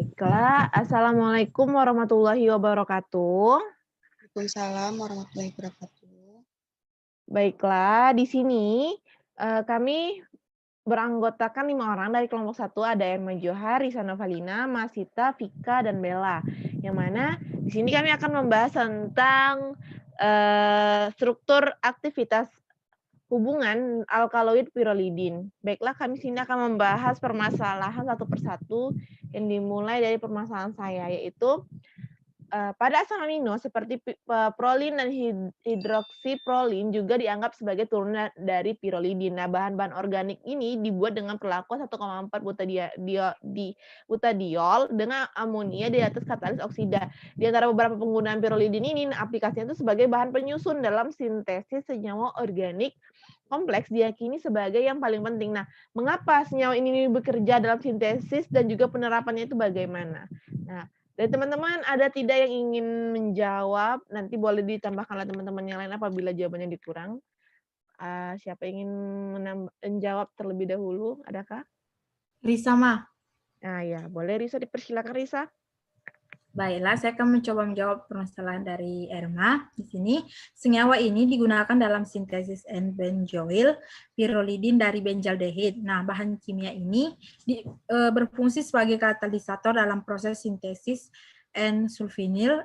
Baiklah, Assalamualaikum warahmatullahi wabarakatuh. Waalaikumsalam warahmatullahi wabarakatuh. Baiklah, di sini kami beranggotakan 5 orang dari kelompok 1 ada Erma Johar, Risa Novalina, Masita, Vika, dan Bella. Yang mana di sini kami akan membahas tentang struktur aktivitas hubungan alkaloid pirolidin. Baiklah, kami sini akan membahas permasalahan satu persatu yang dimulai dari permasalahan saya, yaitu pada asam amino seperti prolin dan hidroksiprolin juga dianggap sebagai turunan dari pirolidin. Nah, bahan-bahan organik ini dibuat dengan perlakuan 1,4 butadiol dengan amonia di atas katalis oksida. Di antara beberapa penggunaan pirolidin ini, aplikasinya itu sebagai bahan penyusun dalam sintesis senyawa organik kompleks diyakini sebagai yang paling penting. Nah, mengapa senyawa ini bekerja dalam sintesis dan juga penerapannya itu bagaimana? Nah, dari teman-teman ada tidak yang ingin menjawab? Nanti boleh ditambahkan oleh teman-teman yang lain apabila jawabannya dikurang. Siapa ingin menjawab terlebih dahulu? Adakah? Risa, Ma. Nah, ya, boleh Risa, dipersilakan Risa. Baiklah, saya akan mencoba menjawab permasalahan dari Erma. Di sini, senyawa ini digunakan dalam sintesis N-benzoil pirolidin dari benzaldehid. Nah, bahan kimia ini berfungsi sebagai katalisator dalam proses sintesis N-sulfinil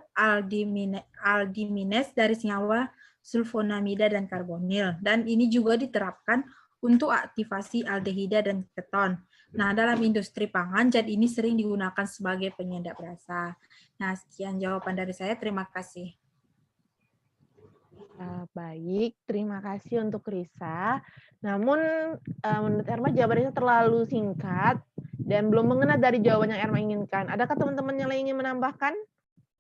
aldiminase dari senyawa sulfonamida dan karbonil. Dan ini juga diterapkan untuk aktivasi aldehida dan keton. Nah, dalam industri pangan, zat ini sering digunakan sebagai penyedap rasa. Nah, sekian jawaban dari saya. Terima kasih. Baik, terima kasih untuk Risa. Namun, menurut Erma jawaban Risa terlalu singkat dan belum mengena dari jawaban yang Erma inginkan. Adakah teman-teman yang lain ingin menambahkan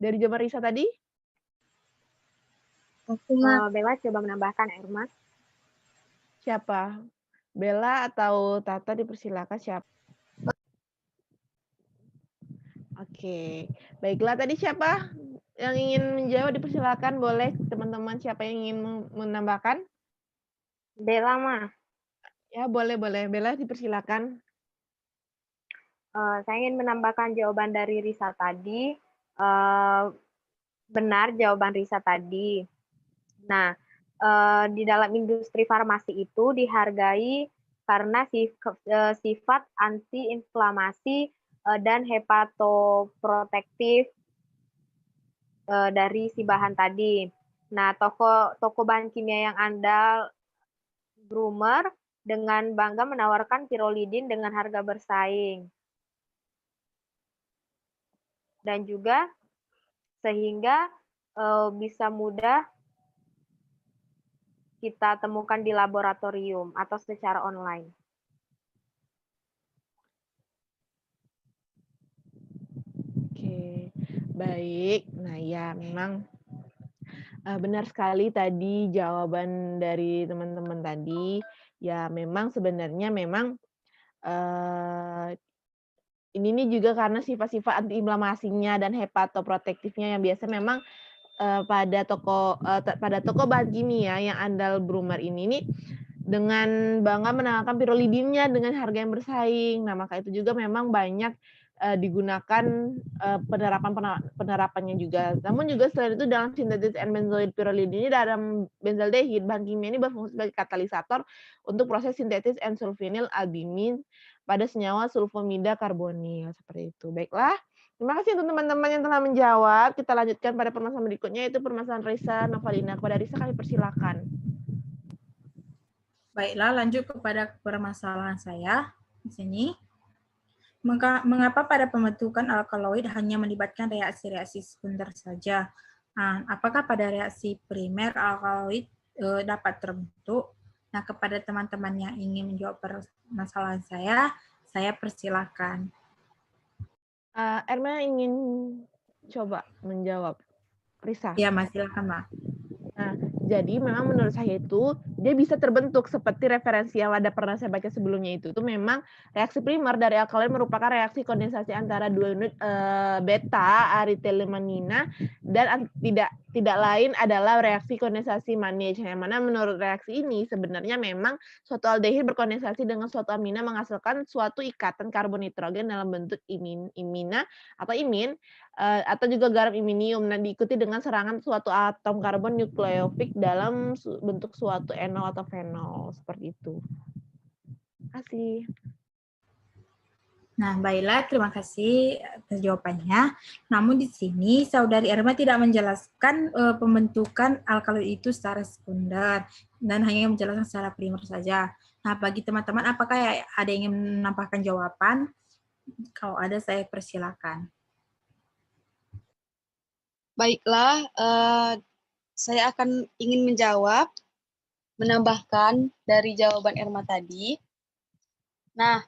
dari jawaban Risa tadi? Bella coba menambahkan Erma. Siapa? Bella atau Tata, dipersilakan siapa? Oke, baiklah, tadi siapa yang ingin menjawab, dipersilakan, boleh teman-teman siapa yang ingin menambahkan? Bella, Ma. Ya, boleh, Bella dipersilakan. Saya ingin menambahkan jawaban dari Risa tadi. Benar jawaban Risa tadi. Nah, di dalam industri farmasi itu dihargai karena sifat antiinflamasi dan hepatoprotektif dari si bahan tadi. Nah, toko bahan kimia yang andal Groomer dengan bangga menawarkan pirolidin dengan harga bersaing. Dan juga sehingga bisa mudah kita temukan di laboratorium atau secara online. Oke, baik. Nah, ya memang benar sekali tadi jawaban dari teman-teman tadi. Ya, memang sebenarnya memang ini nih juga karena sifat-sifat antiinflamasinya dan hepatoprotektifnya yang biasa memang pada toko bahan kimia yang andal Brummer ini dengan bangga menawarkan pirolidinnya dengan harga yang bersaing. Nah, maka itu juga memang banyak digunakan penerapannya juga. Namun juga selain itu dalam sintesis N-benzoid pirolidin ini dalam benzaldehid, bahan kimia ini berfungsi sebagai katalisator untuk proses sintesis N-sulfinil aldimin pada senyawa sulfamida karbonil seperti itu. Baiklah. Terima kasih untuk teman-teman yang telah menjawab. Kita lanjutkan pada permasalahan berikutnya, yaitu permasalahan Risa Novalina. Kepada Risa kami persilakan. Baiklah, lanjut kepada permasalahan saya di sini. Mengapa pada pembentukan alkaloid hanya melibatkan reaksi-reaksi sekunder saja? Nah, apakah pada reaksi primer alkaloid dapat terbentuk? Nah, kepada teman-teman yang ingin menjawab permasalahan saya persilakan. Erma ingin coba menjawab. Risa. Ya, silakan, Ma. Nah, jadi memang menurut saya itu dia bisa terbentuk seperti referensi yang ada pernah saya baca sebelumnya itu memang reaksi primer dari alkaloid merupakan reaksi kondensasi antara dua unit beta aritelenina dan tidak tidak lain adalah reaksi kondensasi manis, yang mana menurut reaksi ini sebenarnya memang suatu aldehid berkondensasi dengan suatu amina menghasilkan suatu ikatan karbon nitrogen dalam bentuk imina atau imin, atau juga garam iminium. Nah, diikuti dengan serangan suatu atom karbon nukleofik dalam bentuk suatu enol atau fenol, seperti itu. Terima kasih. Nah, baiklah, terima kasih atas jawabannya. Namun di sini Saudari Erma tidak menjelaskan pembentukan alkaloid itu secara sekunder dan hanya menjelaskan secara primer saja. Nah, bagi teman-teman, apakah ada yang ingin menambahkan jawaban? Kalau ada, saya persilakan. Baiklah, saya akan ingin menambahkan dari jawaban Erma tadi. Nah,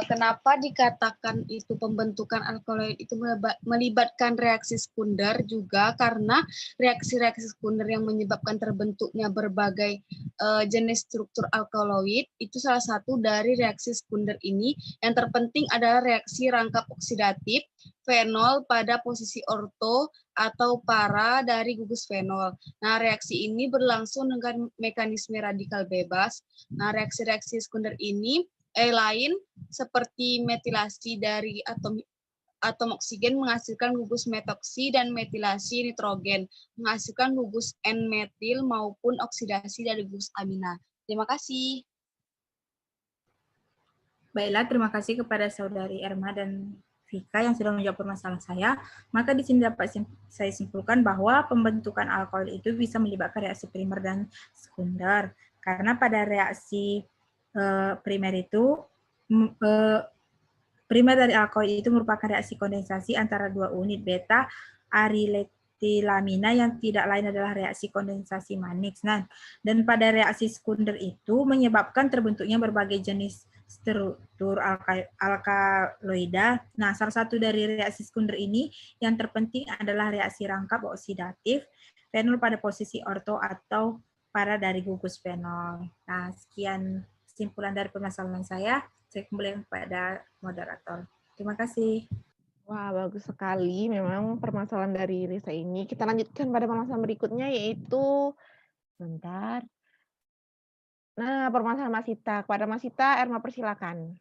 kenapa dikatakan itu pembentukan alkaloid itu melibatkan reaksi sekunder juga karena reaksi-reaksi sekunder yang menyebabkan terbentuknya berbagai jenis struktur alkaloid itu salah satu dari reaksi sekunder ini. Yang terpenting adalah reaksi rangkap oksidatif fenol pada posisi orto atau para dari gugus fenol. Nah, reaksi ini berlangsung dengan mekanisme radikal bebas. Nah, reaksi-reaksi sekunder ini lain seperti metilasi dari atom oksigen menghasilkan gugus metoksi dan metilasi nitrogen menghasilkan gugus N-metil maupun oksidasi dari gugus amina. Terima kasih. Baiklah, terima kasih kepada Saudari Erma dan Vika yang sudah menjawab permasalahan saya. Maka di sini dapat saya simpulkan bahwa pembentukan alkohol itu bisa melibatkan reaksi primer dan sekunder. Karena pada reaksi primer itu, primer dari alkohol itu merupakan reaksi kondensasi antara dua unit beta aryletilamina yang tidak lain adalah reaksi kondensasi Mannix. Nah, dan pada reaksi sekunder itu menyebabkan terbentuknya berbagai jenis struktur alkaloida. Nah, salah satu dari reaksi sekunder ini yang terpenting adalah reaksi rangkap oksidatif fenol pada posisi orto atau para dari gugus fenol. Nah, sekian kesimpulan dari permasalahan saya kembali kepada moderator. Terima kasih. Wah, bagus sekali memang permasalahan dari Risa ini. Kita lanjutkan pada permasalahan berikutnya yaitu, bentar. Nah, permasalahan Masita. Kepada Masita, Erma persilakan.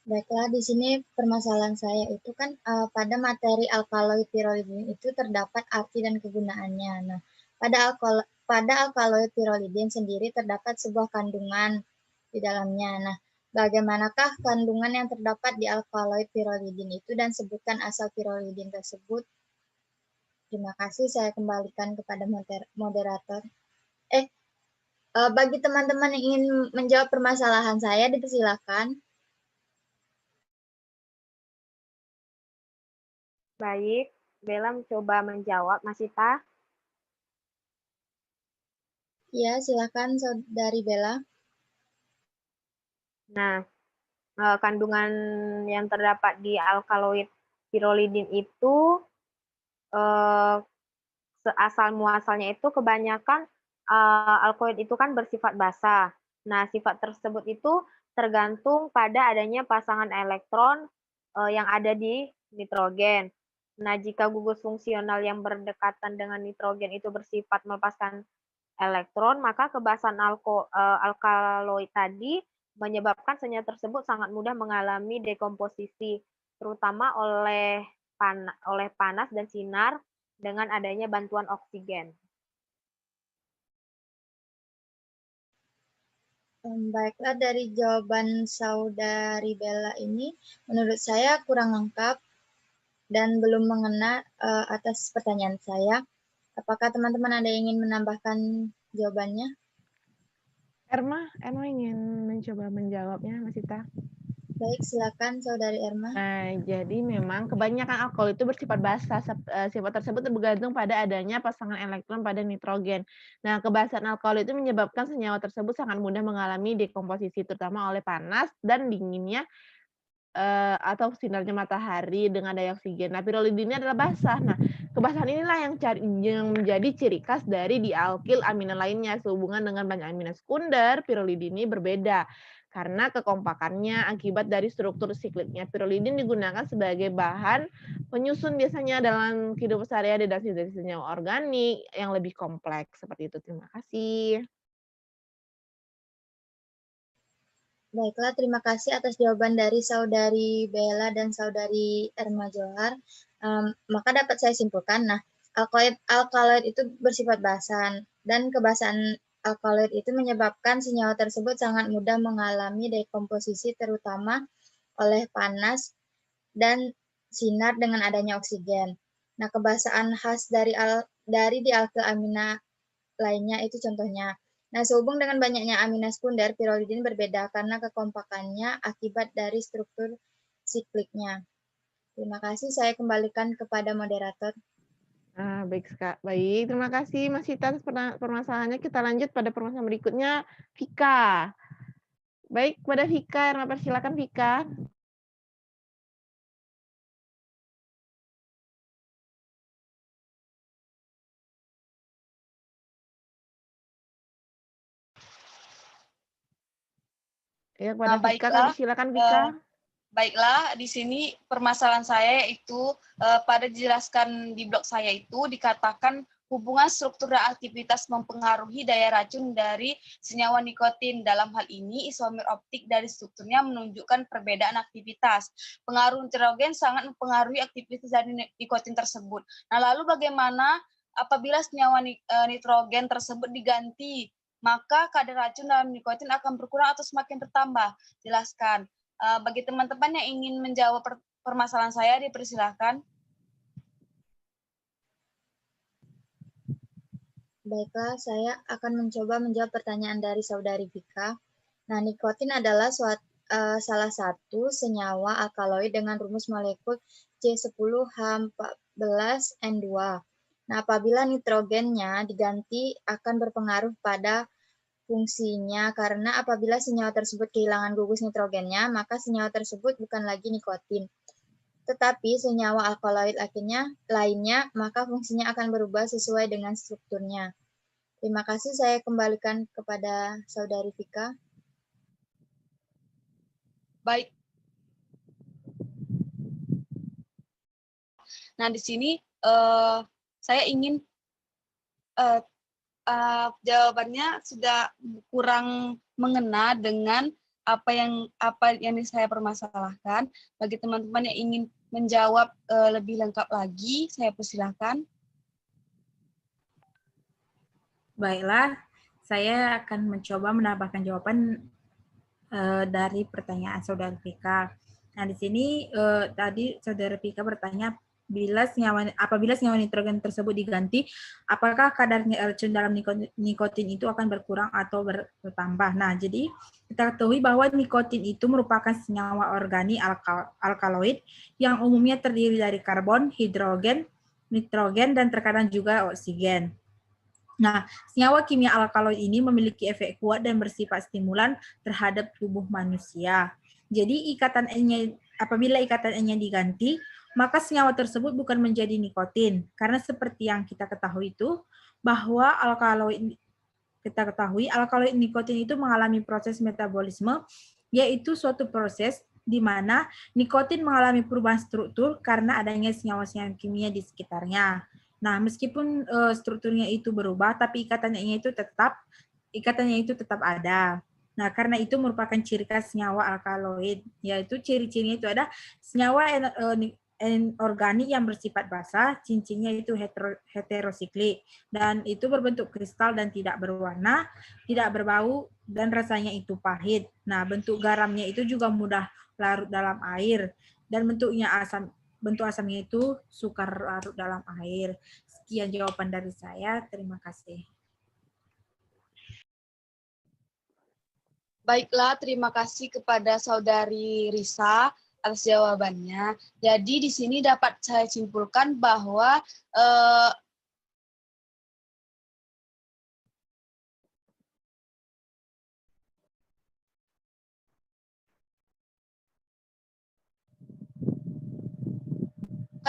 Baiklah, di sini permasalahan saya itu kan pada materi alkaloid pirolidin itu terdapat arti dan kegunaannya. Nah, pada alkaloid pirolidin sendiri terdapat sebuah kandungan di dalamnya. Nah, bagaimanakah kandungan yang terdapat di alkaloid pirolidin itu dan sebutkan asal pirolidin tersebut? Terima kasih, saya kembalikan kepada moderator. Bagi teman-teman yang ingin menjawab permasalahan saya, dipersilakan. Baik, Bella mencoba menjawab, Masita. Ya, silakan Saudari Bella. Nah, kandungan yang terdapat di alkaloid pirolidin itu asal muasalnya itu kebanyakan alkaloid itu kan bersifat basa. Nah, sifat tersebut itu tergantung pada adanya pasangan elektron yang ada di nitrogen. Nah, jika gugus fungsional yang berdekatan dengan nitrogen itu bersifat melepaskan elektron, maka kebasan alkaloid tadi menyebabkan senyawa tersebut sangat mudah mengalami dekomposisi, terutama oleh panas dan sinar dengan adanya bantuan oksigen. Baiklah, dari jawaban Saudari Bella ini, menurut saya kurang lengkap dan belum mengena atas pertanyaan saya. Apakah teman-teman ada yang ingin menambahkan jawabannya? Erma ingin mencoba menjawabnya, Masita. Baik, silakan Saudari Erma. Nah, jadi memang kebanyakan alkohol itu bersifat basa. Sifat tersebut bergantung pada adanya pasangan elektron pada nitrogen. Nah, kebasan alkohol itu menyebabkan senyawa tersebut sangat mudah mengalami dekomposisi, terutama oleh panas dan dinginnya atau sinarnya matahari dengan daya oksigen. Nah, pirolidin ini adalah basah. Nah, kebasahan inilah yang menjadi ciri khas dari dialkil amina lainnya. Sehubungan dengan banyak amina sekunder, pirolidin ini berbeda. karena kekompakannya akibat dari struktur sikliknya. Pirolidin digunakan sebagai bahan penyusun biasanya dalam kehidupan sehari-hari dan sintesis senyawa organik yang lebih kompleks. Seperti itu. Terima kasih. Baiklah, terima kasih atas jawaban dari Saudari Bella dan Saudari Erma Johar. Maka dapat saya simpulkan, alkaloid itu bersifat basan, dan kebasan alkaloid itu menyebabkan senyawa tersebut sangat mudah mengalami dekomposisi terutama oleh panas dan sinar dengan adanya oksigen. Nah, kebasaan khas dari dialkil amina lainnya itu contohnya. Nah, sehubung dengan banyaknya amina sekunder, pirolidin berbeda karena kekompakannya akibat dari struktur sikliknya. Terima kasih, saya kembalikan kepada moderator. Baik, baik. Terima kasih Mas Sita atas permasalahannya. Kita lanjut pada permasalahan berikutnya, Vika. Baik, kepada Vika, Erma persilakan Vika. Ya, kepada Vika, kami silakan Vika. Baiklah, di sini permasalahan saya yaitu pada dijelaskan di blog saya itu dikatakan hubungan struktur dan aktivitas mempengaruhi daya racun dari senyawa nikotin. Dalam hal ini, isomer optik dari strukturnya menunjukkan perbedaan aktivitas. Pengaruh nitrogen sangat mempengaruhi aktivitas dari nikotin tersebut. Nah, lalu bagaimana apabila senyawa nitrogen tersebut diganti? Maka kadar racun dalam nikotin akan berkurang atau semakin bertambah. Jelaskan. Bagi teman-teman yang ingin menjawab permasalahan saya, dipersilahkan. Baiklah, saya akan mencoba menjawab pertanyaan dari Saudari Vika. Nah, nikotin adalah salah satu senyawa alkaloid dengan rumus molekul C10H14N2. Nah, apabila nitrogennya diganti akan berpengaruh pada fungsinya, karena apabila senyawa tersebut kehilangan gugus nitrogennya, maka senyawa tersebut bukan lagi nikotin. Tetapi senyawa alkaloid lainnya, maka fungsinya akan berubah sesuai dengan strukturnya. Terima kasih, saya kembalikan kepada Saudari Vika. Baik. Nah, di sini saya ingin jawabannya sudah kurang mengena dengan apa yang saya permasalahkan. Bagi teman-teman yang ingin menjawab lebih lengkap lagi, saya persilahkan. Baiklah, saya akan mencoba menambahkan jawaban dari pertanyaan Saudara Vika. Nah, di sini tadi Saudara Vika bertanya, apabila senyawa nitrogen tersebut diganti, apakah kadar racun dalam nikotin itu akan berkurang atau bertambah? Nah, jadi kita ketahui bahwa nikotin itu merupakan senyawa organik alkaloid yang umumnya terdiri dari karbon, hidrogen, nitrogen, dan terkadang juga oksigen. Nah, senyawa kimia alkaloid ini memiliki efek kuat dan bersifat stimulan terhadap tubuh manusia. Jadi apabila ikatan N-nya diganti, maka senyawa tersebut bukan menjadi nikotin. Karena seperti yang kita ketahui itu, bahwa alkaloid nikotin itu mengalami proses metabolisme, yaitu suatu proses di mana nikotin mengalami perubahan struktur karena adanya senyawa-senyawa kimia di sekitarnya. Nah, meskipun strukturnya itu berubah, tapi ikatannya itu tetap ada. Nah, karena itu merupakan ciri khas senyawa alkaloid, yaitu ciri-cirinya itu ada senyawa organik yang bersifat basah, cincinnya itu heterosiklik, dan itu berbentuk kristal dan tidak berwarna, tidak berbau, dan rasanya itu pahit. Nah, bentuk garamnya itu juga mudah larut dalam air, dan bentuk asamnya itu sukar larut dalam air. Sekian jawaban dari saya. Terima kasih. Baiklah, terima kasih kepada Saudari Risa atas jawabannya. Jadi di sini dapat saya simpulkan bahwa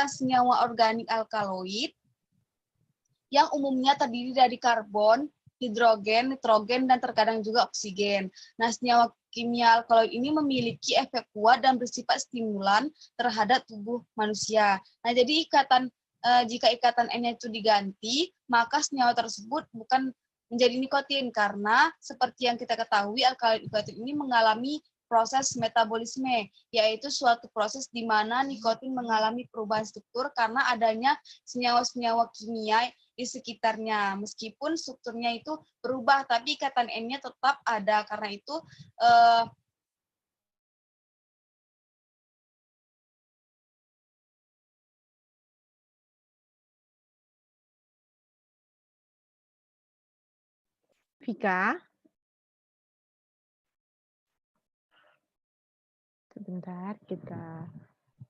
senyawa organik alkaloid yang umumnya terdiri dari karbon, hidrogen, nitrogen, dan terkadang juga oksigen. Nah, senyawa kimia alkaloid ini memiliki efek kuat dan bersifat stimulan terhadap tubuh manusia. Nah, jadi jika ikatan N-nya itu diganti, maka senyawa tersebut bukan menjadi nikotin karena seperti yang kita ketahui alkaloid nikotin ini mengalami proses metabolisme, yaitu suatu proses di mana nikotin mengalami perubahan struktur karena adanya senyawa-senyawa kimia di sekitarnya. Meskipun strukturnya itu berubah, tapi ikatan N-nya tetap ada. Karena itu, Vika? Sebentar, kita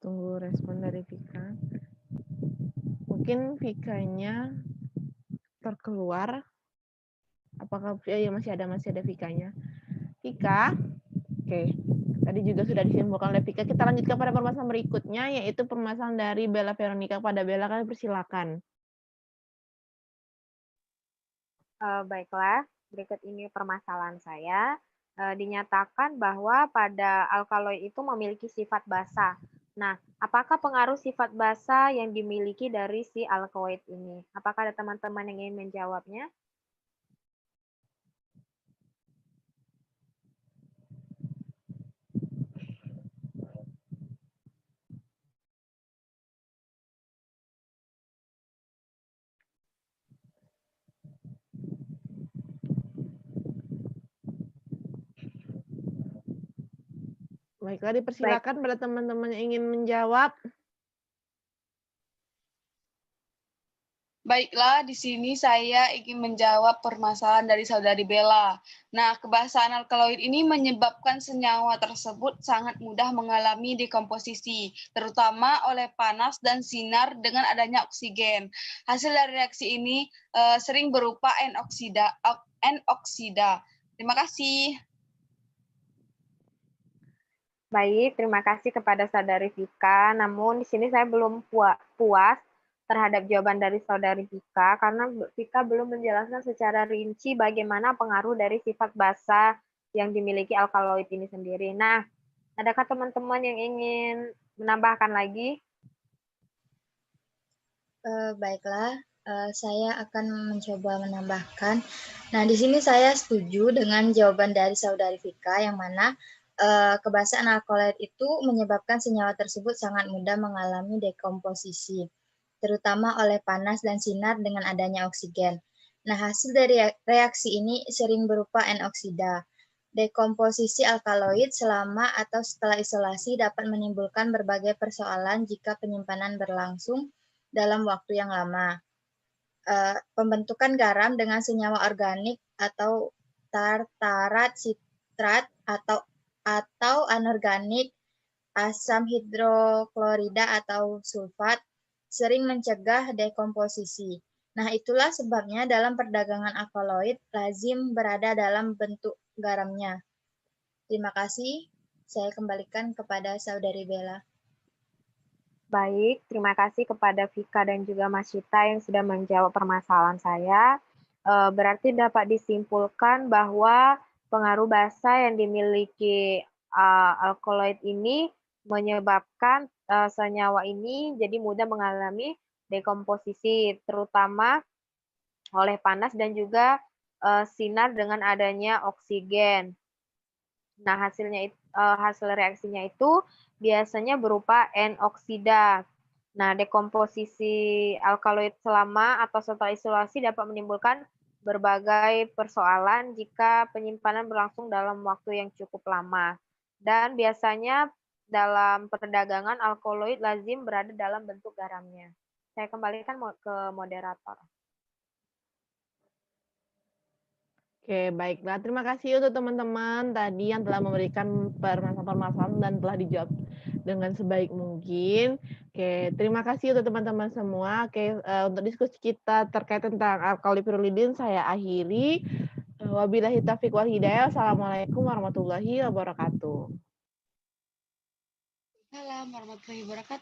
tunggu respon dari Vika. Mungkin Vikanya terkeluar. Apakah ya masih ada Vikanya? Vika? Oke. Tadi juga sudah disimpulkan oleh Vika. Kita lanjutkan pada permasalahan berikutnya, yaitu permasalahan dari Bella Veronica. Pada Bella, kalian persilakan. Baiklah, berikut ini permasalahan saya. Dinyatakan bahwa pada alkaloid itu memiliki sifat basa. Nah, apakah pengaruh sifat basa yang dimiliki dari si alkaloid ini? Apakah ada teman-teman yang ingin menjawabnya? Baiklah, dipersilakan pada teman-teman yang ingin menjawab. baiklah, di sini saya ingin menjawab permasalahan dari saudari Bella. Nah, kebasaan alkaloid ini menyebabkan senyawa tersebut sangat mudah mengalami dekomposisi, terutama oleh panas dan sinar dengan adanya oksigen. Hasil dari reaksi ini sering berupa N-oksida. Terima kasih. Baik, terima kasih kepada saudari Vika. Namun di sini saya belum puas terhadap jawaban dari saudari Vika karena Vika belum menjelaskan secara rinci bagaimana pengaruh dari sifat basa yang dimiliki alkaloid ini sendiri. Nah, adakah teman-teman yang ingin menambahkan lagi? Baiklah, saya akan mencoba menambahkan. Nah, di sini saya setuju dengan jawaban dari saudari Vika yang mana kebasaan alkaloid itu menyebabkan senyawa tersebut sangat mudah mengalami dekomposisi, terutama oleh panas dan sinar dengan adanya oksigen. Nah, hasil dari reaksi ini sering berupa N-oksida. Dekomposisi alkaloid selama atau setelah isolasi dapat menimbulkan berbagai persoalan jika penyimpanan berlangsung dalam waktu yang lama. Pembentukan garam dengan senyawa organik atau tartarat, sitrat, atau anorganik, asam hidroklorida atau sulfat, sering mencegah dekomposisi. Nah, itulah sebabnya dalam perdagangan alkaloid lazim berada dalam bentuk garamnya. Terima kasih. Saya kembalikan kepada saudari Bella. Baik, terima kasih kepada Vika dan juga Mas Cita yang sudah menjawab permasalahan saya. Berarti dapat disimpulkan bahwa pengaruh basa yang dimiliki alkaloid ini menyebabkan senyawa ini jadi mudah mengalami dekomposisi, terutama oleh panas dan juga sinar dengan adanya oksigen. Nah, hasil reaksinya itu biasanya berupa N-oksida. Nah, dekomposisi alkaloid selama atau setelah isolasi dapat menimbulkan berbagai persoalan jika penyimpanan berlangsung dalam waktu yang cukup lama. Dan biasanya dalam perdagangan alkaloid lazim berada dalam bentuk garamnya. Saya kembalikan ke moderator. Oke, baiklah. Terima kasih untuk teman-teman tadi yang telah memberikan permasalahan dan telah dijawab dengan sebaik mungkin. Oke, terima kasih untuk teman-teman semua. Oke, untuk diskusi kita terkait tentang alkali pirulidin saya akhiri. Wabillahi taufiq wal hidayah. Assalamualaikum warahmatullahi wabarakatuh. Assalamualaikum warahmatullahi wabarakatuh.